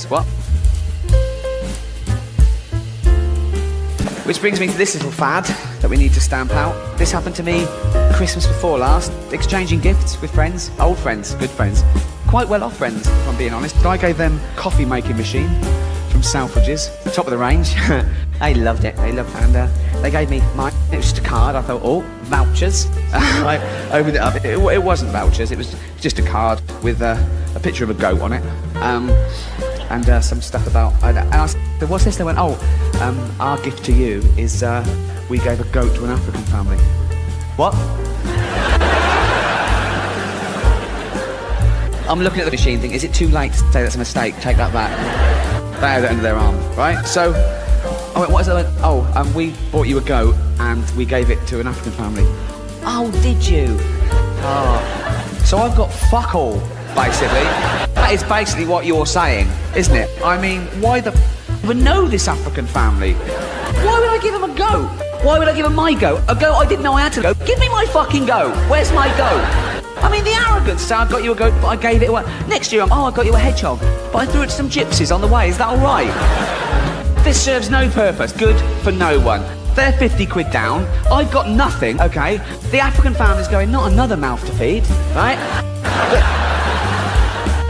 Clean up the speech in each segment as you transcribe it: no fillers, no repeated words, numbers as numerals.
What? Which brings me to this little fad that we need to stamp out. This happened to me Christmas before last, exchanging gifts with friends, old friends, good friends, quite well-off friends, if I'm being honest. I gave them coffee making machine from Selfridges, top of the range. They loved it, and they gave me mine. It was just a card. I thought, oh, vouchers. I opened it up. It wasn't vouchers, it was just a card with a picture of a goat on it. And some stuff about, and I said, what's this? They went, oh, our gift to you is we gave a goat to an African family. What? I'm looking at the machine thinking, is it too late to say that's a mistake? Take that back. They had it under their arm, right? So, I went, what is that? Oh, we bought you a goat and we gave it to an African family. Oh, did you? Oh. So I've got fuck all, basically. That is basically what you're saying, isn't it? I mean, why the f*** would know this African family? Why would I give him a goat? Why would I give him my goat? A goat I didn't know I had to go. Give me my fucking goat. Where's my goat? I mean, the arrogance. So I got you a goat, but I gave it away. Next year, I got you a hedgehog, but I threw it to some gypsies on the way. Is that all right? This serves no purpose. Good for no one. They're 50 quid down. I've got nothing, okay? The African family's going, not another mouth to feed, right?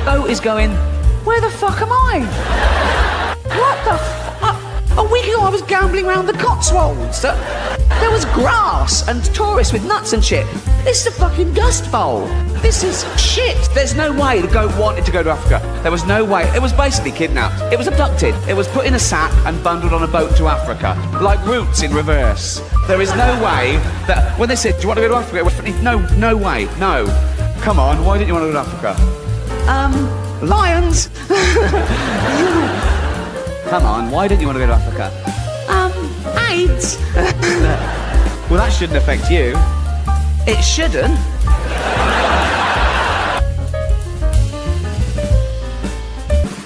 Goat is going, where the fuck am I? What the fuck? A week ago I was gambling around the Cotswolds. There was grass and tourists with nuts and shit. This is a fucking dust bowl. This is shit. There's no way the goat wanted to go to Africa. There was no way. It was basically kidnapped. It was abducted. It was put in a sack and bundled on a boat to Africa. Like Roots in reverse. There is no way that, when they said, do you want to go to Africa? It was, no way, no. Come on, why didn't you want to go to Africa? Lions! Come on, why didn't you want to go to Africa? AIDS! Well, that shouldn't affect you. It shouldn't.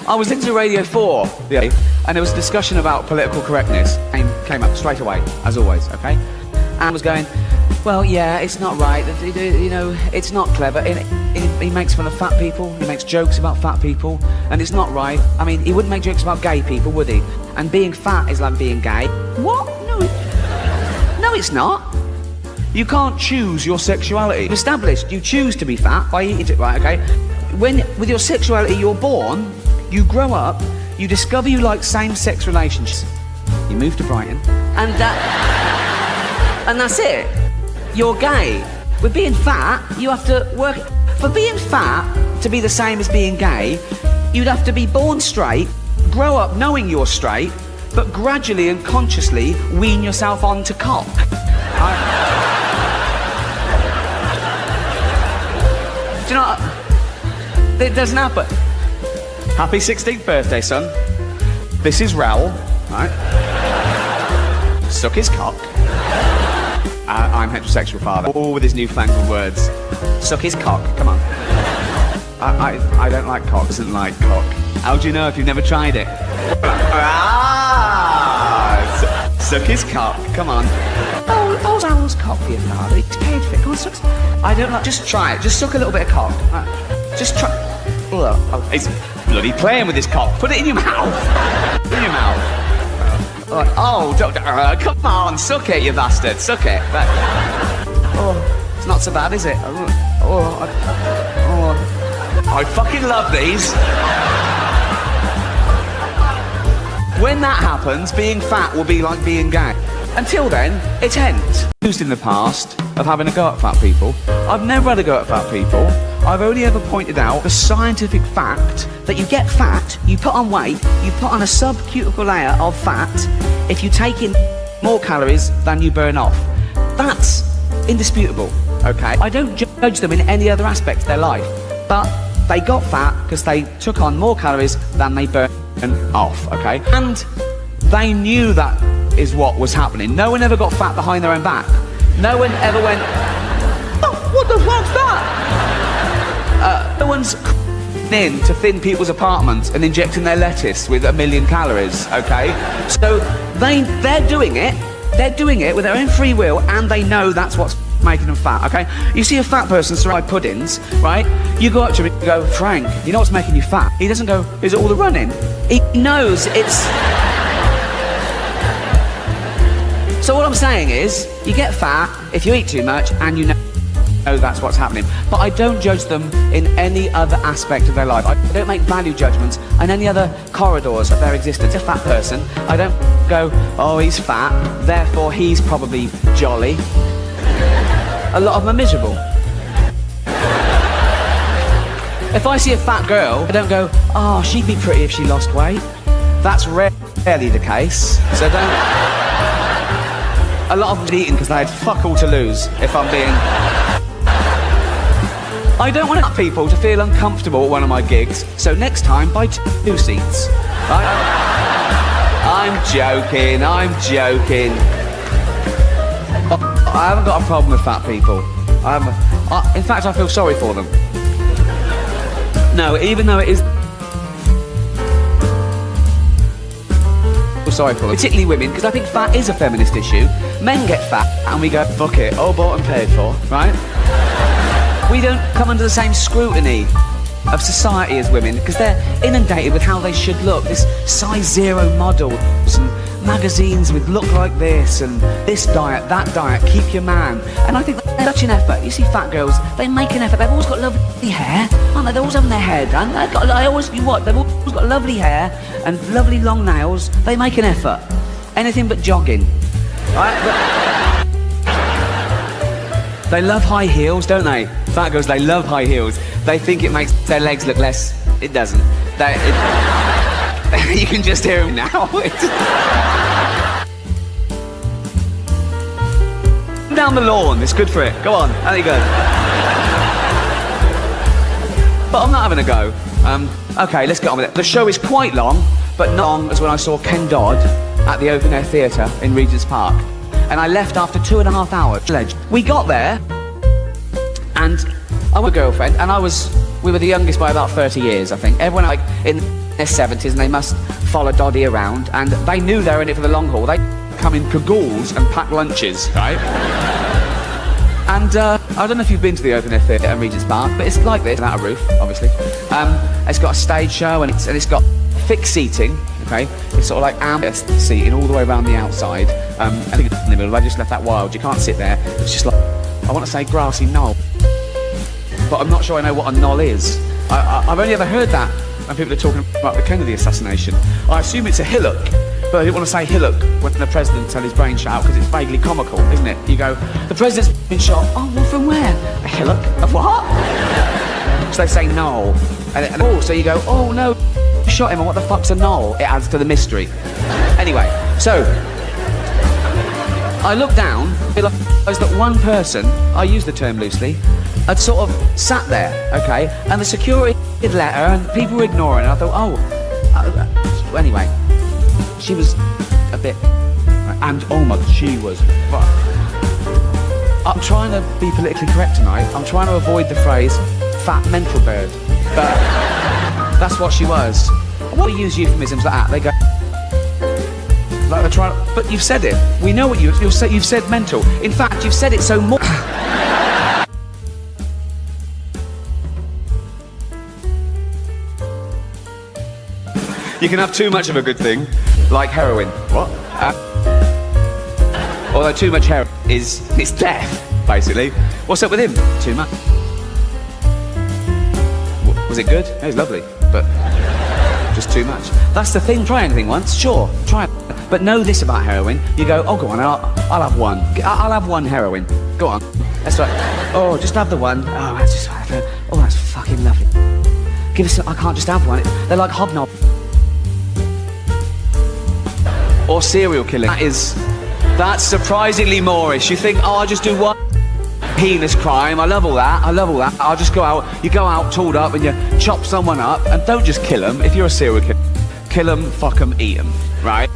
I was into Radio 4 the other day, and there was a discussion about political correctness. Came up straight away, as always, okay? And was going, well, yeah, it's not right, you know, it's not clever. He makes fun of fat people, he makes jokes about fat people, and it's not right. I mean, he wouldn't make jokes about gay people, would he? And being fat is like being gay. What? No, it's not. You can't choose your sexuality. It's established, you choose to be fat by eating it, right, okay? With your sexuality, you're born, you grow up, you discover you like same-sex relationships, you move to Brighton, and that's it. You're gay. With being fat, you have to work. For being fat to be the same as being gay, you'd have to be born straight, grow up knowing you're straight, but gradually and consciously wean yourself onto cock. Do you know what? It doesn't happen. Happy 16th birthday, son. This is Raoul, right? Suck his cock. I'm heterosexual father. All with his newfangled words. Suck his cock, come on. I don't like cock, doesn't like cock. How do you know if you've never tried it? Suck his cock, come on. Oh, Raoul's cock for your father. He's paid for it. Come on, suck. I don't like. Just try it. Just suck a little bit of cock. Just try. Oh, he's bloody playing with his cock. Put it in your mouth. In your mouth. Oh, come on, suck it, you bastard, suck it. It's not so bad, is it? I fucking love these. When that happens, being fat will be like being gay. Until then, it's hence. Used in the past of having a go at fat people. I've never had a go at fat people. I've only ever pointed out the scientific fact that you get fat, you put on weight, you put on a subcuticle layer of fat if you take in more calories than you burn off. That's indisputable, okay? I don't judge them in any other aspect of their life, but they got fat because they took on more calories than they burned off, okay? And they knew that is what was happening. No one ever got fat behind their own back. No one ever went, oh, what the fuck's that? No one's in to thin people's apartments and injecting their lettuce with 1 million calories, okay? So they're doing it with their own free will, and they know that's what's making them fat, okay? You see a fat person surrounded by puddings, right? You go up to him and go, Frank, you know what's making you fat? He doesn't go, is it all the running? He knows it's... So what I'm saying is, you get fat if you eat too much and you know that's what's happening. But I don't judge them in any other aspect of their life. I don't make value judgments on any other corridors of their existence. A fat person, I don't go, oh, he's fat, therefore he's probably jolly. A lot of them are miserable. If I see a fat girl, I don't go, oh, she'd be pretty if she lost weight. That's rarely the case, so don't... A lot of them eating because they had fuck all to lose, if I'm being... I don't want people to feel uncomfortable at one of my gigs, so next time, buy 2 seats. I'm joking, I'm joking. I haven't got a problem with fat people. In fact, I feel sorry for them. No, even though it is... sorry for them, particularly women, because I think fat is a feminist issue. Men get fat and we go, fuck it, all bought and paid for, right? We don't come under the same scrutiny of society as women because they're inundated with how they should look. This size 0 models and magazines with look like this and this diet, that diet, keep your man. And I think that's such an effort. You see fat girls, they make an effort. They've always got lovely hair, aren't they? They're always having their hair done. They've always got lovely hair and lovely long nails. They make an effort. Anything but jogging. Right? They love high heels, don't they? Fat girls, they love high heels. They think it makes their legs look less. It doesn't. You can just hear them now. Down the lawn, it's good for it. Go on, how do you go? But I'm not having a go. Okay, let's get on with it. The show is quite long, but not long as when I saw Ken Dodd at the Open Air Theatre in Regent's Park. And I left after 2.5 hours. We got there, and I was a girlfriend, and we were the youngest by about 30 years, I think. Everyone like in their 70s, and they must follow Doddy around, and they knew they were in it for the long haul. They come in cagoules and pack lunches, right? And I don't know if you've been to the Open Air Theatre in Regent's Park, but it's like this, without a roof, obviously. It's got a stage show, and it's got fixed seating. Okay, it's sort of like ambulance seating all the way around the outside. I think it's in the middle. I just left that wild. You can't sit there. It's just like, I want to say grassy knoll, but I'm not sure I know what a knoll is. I've only ever heard that when people are talking about the Kennedy assassination. I assume it's a hillock, but I didn't want to say hillock when the president had his brain shot out because it's vaguely comical, isn't it? You go, the president's been shot. Oh, well, from where? A hillock? Of what? So they say knoll, and so you go, oh no. Shot him, and what the fuck's a knoll? It adds to the mystery. Anyway, so I looked down, realised that one person, I use the term loosely, had sort of sat there, okay, and the security had let her, and people were ignoring her. I thought, anyway, she was a bit, and oh my, she was. I'm trying to be politically correct tonight. I'm trying to avoid the phrase "fat mental bird," but that's what she was. What we use euphemisms like that? They go like they're trying. But you've said it. We know what you've said. You've said mental. In fact, you've said it so more. You can have too much of a good thing, like heroin. What? Although too much heroin it's death, basically. What's up with him? Too much. Was it good? It was lovely, but just too much. That's the thing. Try anything once, sure. Try it. But know this about heroin. You go, oh, go on, I'll have one. I'll have one heroin. Go on. That's right. Oh, just have the one. Oh, that's fucking lovely. Give us. I can't just have one. They're like hobnob. Or serial killing. That's surprisingly Moorish. You think, oh, I'll just do one heinous crime. I love all that. I'll just go out. You go out, tooled up, and you chop someone up, and don't just kill them. If you're a serial killer, kill them, fuck them, eat them, right?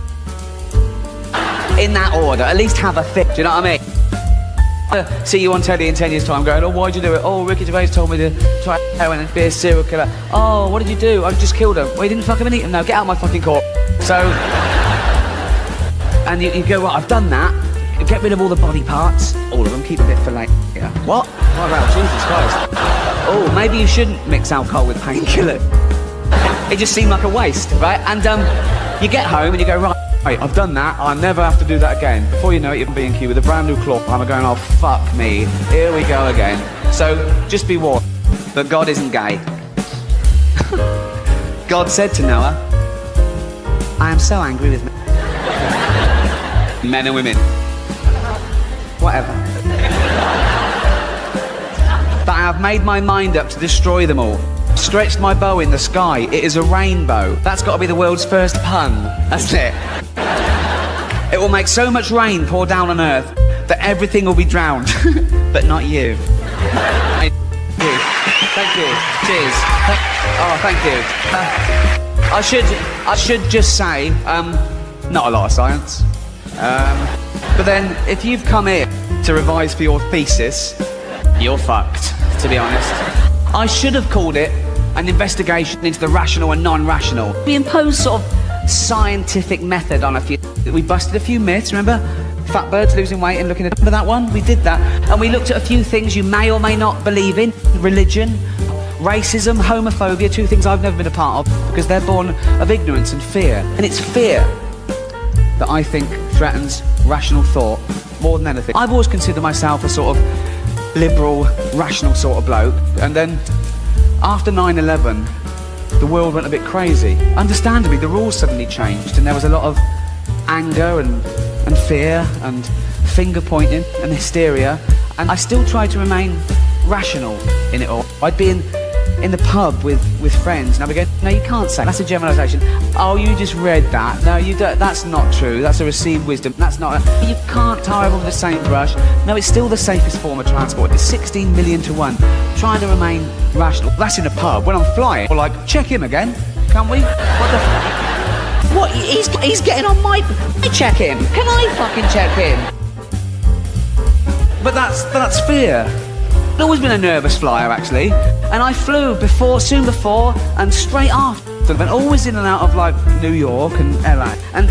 In that order. At least have a fit. Do you know what I mean? See you on telly in 10 years' time going, oh, why'd you do it? Oh, Ricky Gervais told me to try heroin and be a serial killer. Oh, what did you do? I just killed him. Well, you didn't fuck him and eat him. No, get out of my fucking court. So, and you go, well, I've done that. Get rid of all the body parts. All of them, keep a bit for later. What? Oh, well, Jesus Christ. Oh, maybe you shouldn't mix alcohol with painkiller. It just seemed like a waste, right? And you get home and you go, right, I've done that, I'll never have to do that again. Before you know it, you're B&Q with a brand new claw. I'm going, oh, fuck me. Here we go again. So, just be warned, but God isn't gay. God said to Noah, I am so angry with men and women. Whatever. But I have made my mind up to destroy them all. Stretched my bow in the sky. It is a rainbow. That's got to be the world's first pun. That's it. It will make so much rain pour down on earth that everything will be drowned. But not you. Thank you. Thank you. Cheers. Oh, thank you. I should just say, not a lot of science. But then, if you've come here to revise for your thesis, you're fucked, to be honest. I should have called it an investigation into the rational and non-rational. We imposed sort of scientific method on a few. We busted a few myths, remember? Fat birds losing weight and looking at... Remember that one? We did that. And we looked at a few things you may or may not believe in. Religion, racism, homophobia, two things I've never been a part of because they're born of ignorance and fear. And it's fear that I think threatens rational thought more than anything. I've always considered myself a sort of liberal, rational sort of bloke, and then after 9/11 the world went a bit crazy. Understandably, the rules suddenly changed and there was a lot of anger and fear and finger pointing and hysteria, and I still tried to remain rational in it all. I'd be in the pub with friends and I'd be going, no, you can't say, that's a generalisation. Oh, you just read that. No, you don't, that's not true. That's a received wisdom. That's not you can't tie everyone with the same brush. No, it's still the safest form of transport. It's 16 million to 1. Trying to remain rational. That's in a pub. When I'm flying, we're like, check him again. Can we? What the What? He's getting on my... Check him. Can I fucking check him? But that's fear. I've always been a nervous flyer, actually, and I flew soon before, and straight after. And always in and out of like New York and LA, and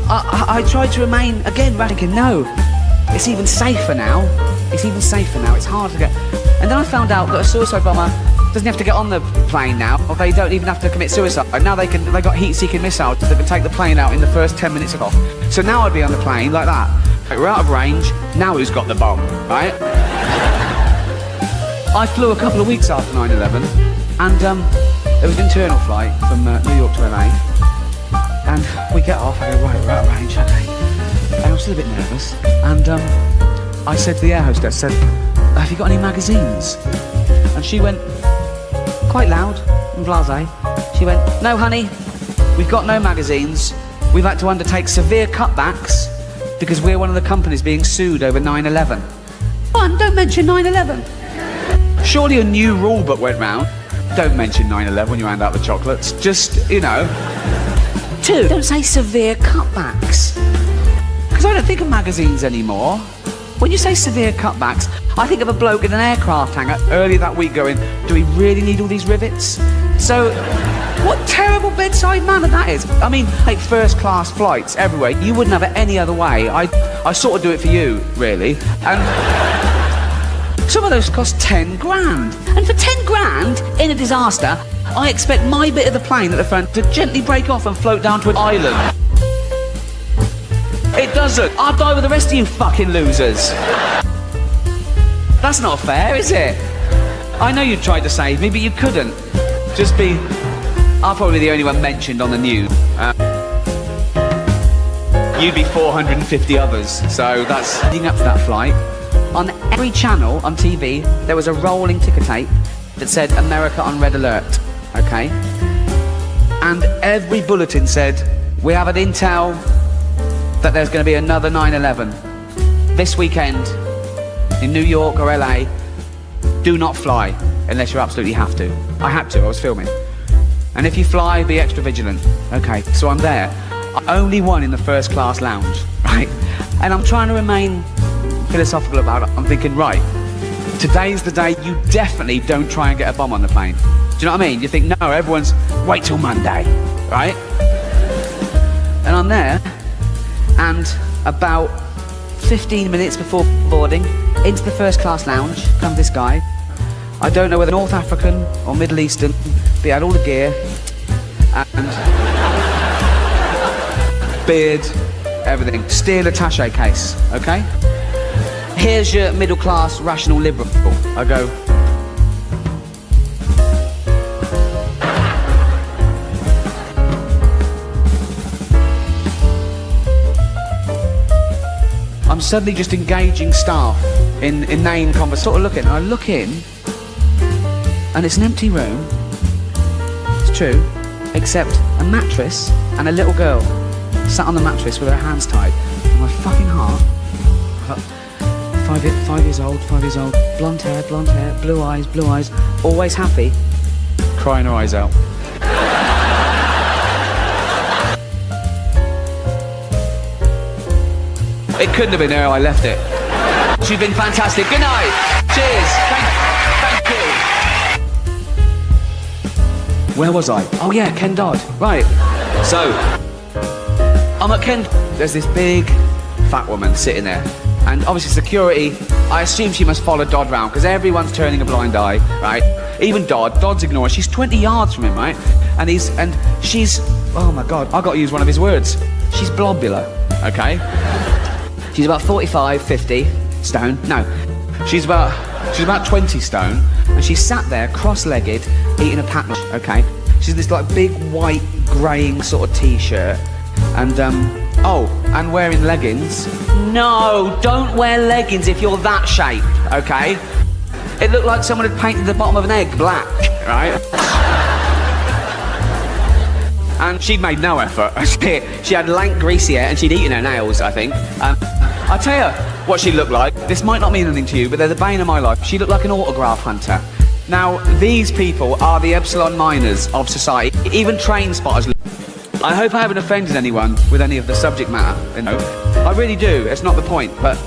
I tried to remain again radical. No, it's even safer now. It's even safer now. It's hard to get. And then I found out that a suicide bomber doesn't have to get on the plane now, or they don't even have to commit suicide. Now they got heat-seeking missiles that can take the plane out in the first 10 minutes of off. So now I'd be on the plane like that. Like, we're out of range. Now who's got the bomb, right? I flew a couple of weeks after 9/11, and there was an internal flight from New York to LA, and we get off, I go, right, we're out of range, okay. And I'm still a bit nervous, and I said to the air hostess, have you got any magazines? And she went, quite loud and blasé, she went, no honey, we've got no magazines. We've had to undertake severe cutbacks because we're one of the companies being sued over 9/11. One, don't mention 9/11. Surely a new rule book went round. Don't mention 9/11 when you hand out the chocolates. Just, you know. 2, don't say severe cutbacks. Because I don't think of magazines anymore. When you say severe cutbacks, I think of a bloke in an aircraft hangar earlier that week going, do we really need all these rivets? So, what terrible bedside manner that is. I mean, like first class flights everywhere. You wouldn't have it any other way. I sort of do it for you, really. And some of those cost 10 grand. And for 10 grand, in a disaster, I expect my bit of the plane at the front to gently break off and float down to an island. It doesn't. I'll die with the rest of you fucking losers. That's not fair, is it? I know you tried to save me, but you couldn't. I'll probably be the only one mentioned on the news. You'd be 450 others, so that's... Leading up to that flight, on every channel on TV, there was a rolling ticker tape that said America on red alert, okay? And every bulletin said, we have an intel that there's going to be another 9/11 this weekend in New York or LA. Do not fly unless you absolutely have to. I had to, I was filming. And if you fly, be extra vigilant. Okay, so I'm there. Only one in the first class lounge, right? And I'm trying to remain philosophical about it. I'm thinking, right, today's the day you definitely don't try and get a bomb on the plane. Do you know what I mean? You think, no, everyone's, wait till Monday, right? And I'm there, and about 15 minutes before boarding, into the first class lounge comes this guy. I don't know whether North African or Middle Eastern, but he had all the gear and beard, everything. Steel attaché case, okay? Here's your middle class rational liberal. I go, I'm suddenly just engaging staff in inane conversation. Sort of looking, I look in, and it's an empty room. It's true, except a mattress and a little girl sat on the mattress with her hands tied. And my fucking heart. 5 years old, blonde hair, blue eyes, always happy, crying her eyes out. It couldn't have been her, I left it. She's been fantastic. Good night. Cheers. Thank you. Where was I? Oh yeah, Ken Dodd. Right. So, I'm at Ken. There's this big, fat woman sitting there. And obviously security, I assume she must follow Dodd round, because everyone's turning a blind eye, right? Even Dodd's ignoring. She's 20 yards from him, right? And she's, oh my God, I've got to use one of his words. She's blobular, okay? She's about 45, 50 stone. No, she's about 20 stone, and she sat there cross-legged eating a pack lunch, okay? She's in this like big white greying sort of t-shirt, and and wearing leggings. No, don't wear leggings if you're that shape, okay? It looked like someone had painted the bottom of an egg black, right? And she'd made no effort. She had lank, greasy hair, and she'd eaten her nails, I think. I'll tell you what she looked like. This might not mean anything to you, but they're the bane of my life. She looked like an autograph hunter. Now, these people are the epsilon minors of society. Even train spotters. I hope I haven't offended anyone with any of the subject matter, you know. I really do, it's not the point, but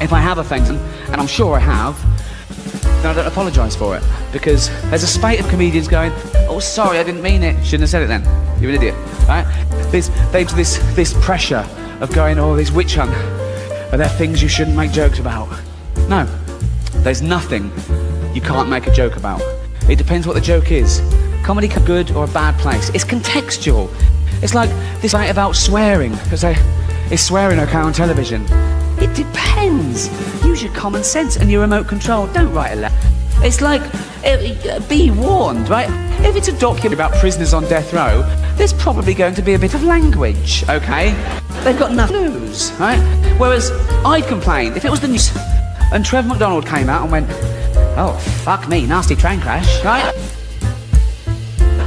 if I have offended them, and I'm sure I have, then I don't apologise for it, because there's a spate of comedians going, oh sorry, I didn't mean it. Shouldn't have said it then. You're an idiot, right? There's this pressure of going, oh, this witch hunt. Are there things you shouldn't make jokes about? No, there's nothing you can't make a joke about. It depends what the joke is. Comedy can be good or a bad place. It's contextual. It's like this fight about swearing. Is swearing okay on television? It depends. Use your common sense and your remote control. Don't write a letter. It's like, be warned, right? If it's a documentary about prisoners on death row, there's probably going to be a bit of language, okay? They've got nothing to lose, right? Whereas I'd complain if it was the news and Trevor McDonald came out and went, oh, fuck me, nasty train crash, right?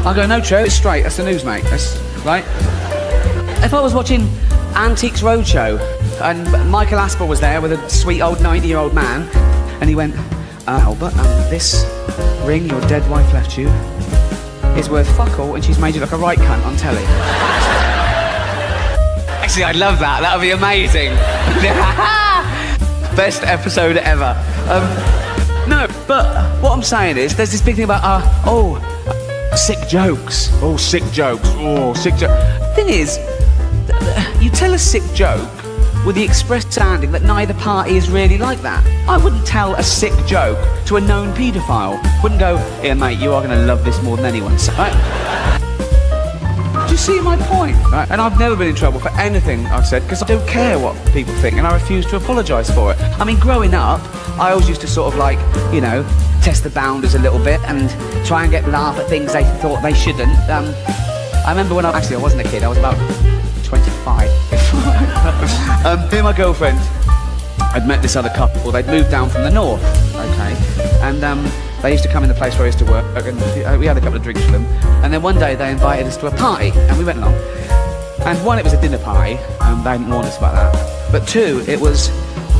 I go, no, Trev, it's straight, that's the news, mate, that's, right? If I was watching Antiques Roadshow and Michael Aspel was there with a sweet old 90-year-old man, and he went, Albert, this ring your dead wife left you is worth fuck all, and she's made you look a right cunt on telly. Actually, I'd love that. That would be amazing. Best episode ever. No, but what I'm saying is, there's this big thing about, sick jokes. Oh, sick jokes. Oh, sick jokes. The thing is, you tell a sick joke with the express understanding that neither party is really like that. I wouldn't tell a sick joke to a known paedophile. Wouldn't go, here mate, you are going to love this more than anyone. Right? Do you see my point? Right? And I've never been in trouble for anything I've said, because I don't care what people think, and I refuse to apologise for it. I mean, growing up, I always used to sort of like, you know, test the boundaries a little bit and try and get laugh at things they thought they shouldn't. I remember when I wasn't a kid, I was about 25. Me and my girlfriend had met this other couple. They'd moved down from the north, okay, and they used to come in the place where I used to work, and we had a couple of drinks with them, and then one day they invited us to a party, and we went along. And one, it was a dinner party, they hadn't warned us about that, but two, it was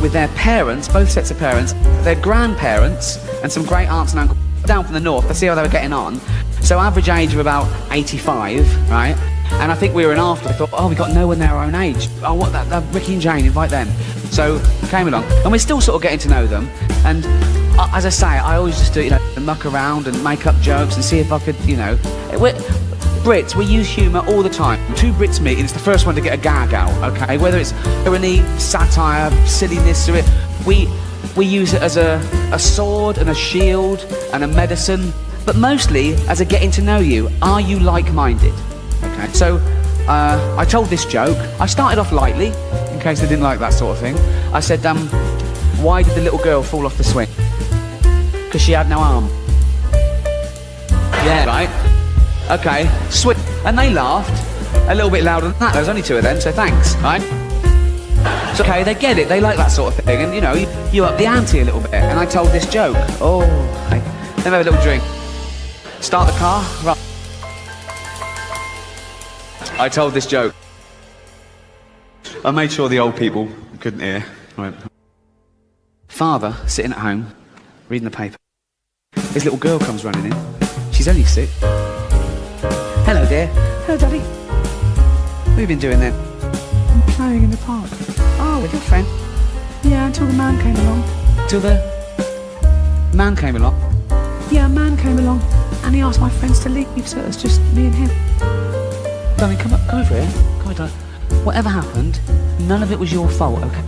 with their parents, both sets of parents, their grandparents, and some great aunts and uncles down from the north to see how they were getting on. So average age of about 85, right? And I think we were in after. I thought, oh, we got no one there our own age. Oh, what that Ricky and Jane, invite them. So came along, and we're still sort of getting to know them. And as I say, I always just do, you know, muck around and make up jokes and see if I could, you know. Brits, we use humour all the time. Two Brits meet and it's the first one to get a gag out, okay? Whether it's irony, satire, silliness, or we use it as a sword and a shield and a medicine, but mostly as a getting to know you. Are you like-minded? Okay, so I told this joke. I started off lightly, in case they didn't like that sort of thing. I said, why did the little girl fall off the swing? Because she had no arm. Yeah, right? Okay, swing. And they laughed a little bit louder than that. There was only two of them, so thanks, right? So, okay, they get it. They like that sort of thing. And, you know, you up the ante a little bit. And I told this joke. Oh, okay. Then we have a little drink. Start the car. Right. I told this joke. I made sure the old people couldn't hear. I went, father, sitting at home, reading the paper. His little girl comes running in. She's only 6. Hello, dear. Hello, Daddy. What have you been doing then? I'm playing in the park. Oh, with your friend? Yeah, until the man came along. Till the man came along? Yeah, a man came along and he asked my friends to leave, so it's just me and him. Darling, come over here. Come on, darling. Whatever happened, none of it was your fault, okay?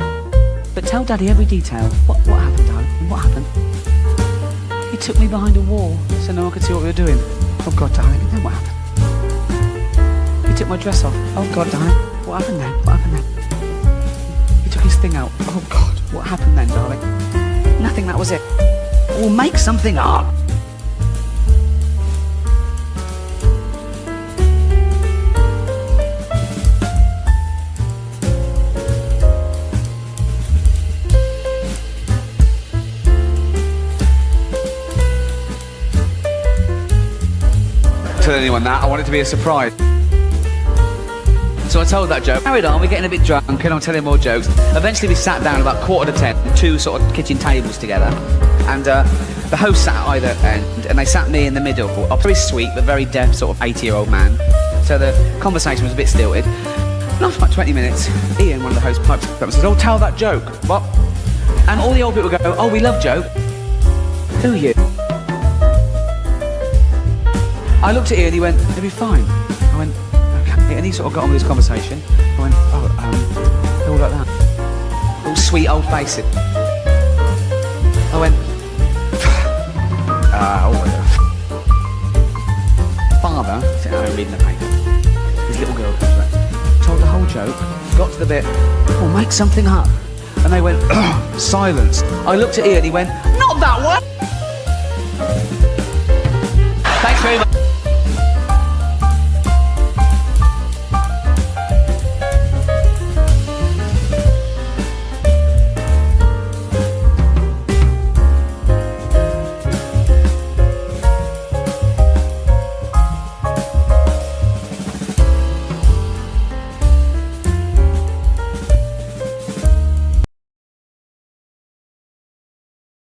But tell Daddy every detail. What happened, darling? What happened? He took me behind a wall so no one could see what we were doing. Oh God, darling, and then what happened? He took my dress off. Oh God, darling, what happened then? What happened then? He took his thing out. Oh God, what happened then, darling? Nothing, that was it. We'll make something up. Tell anyone that, I want it to be a surprise. So I told that joke, carried on, we're getting a bit drunk and I'm telling more jokes. Eventually we sat down about 9:45, 2 sort of kitchen tables together. And the host sat at either end and they sat me in the middle. A very sweet but very deaf sort of 80-year-old man. So the conversation was a bit stilted. And after about 20 minutes, Ian, one of the hosts, pipes up and says, oh, tell that joke. What? And all the old people go, oh, we love joke. Who are you? I looked at Ian and he went, it'll be fine. I went, okay. And he sort of got on with his conversation. I went, oh, they're all like that. All sweet old faces. I went, oh my God. Father, sitting at home reading the paper. His little girl comes back. Told the whole joke, got to the bit, we'll make something up. And they went, silence. I looked at Ian and he went, not that one.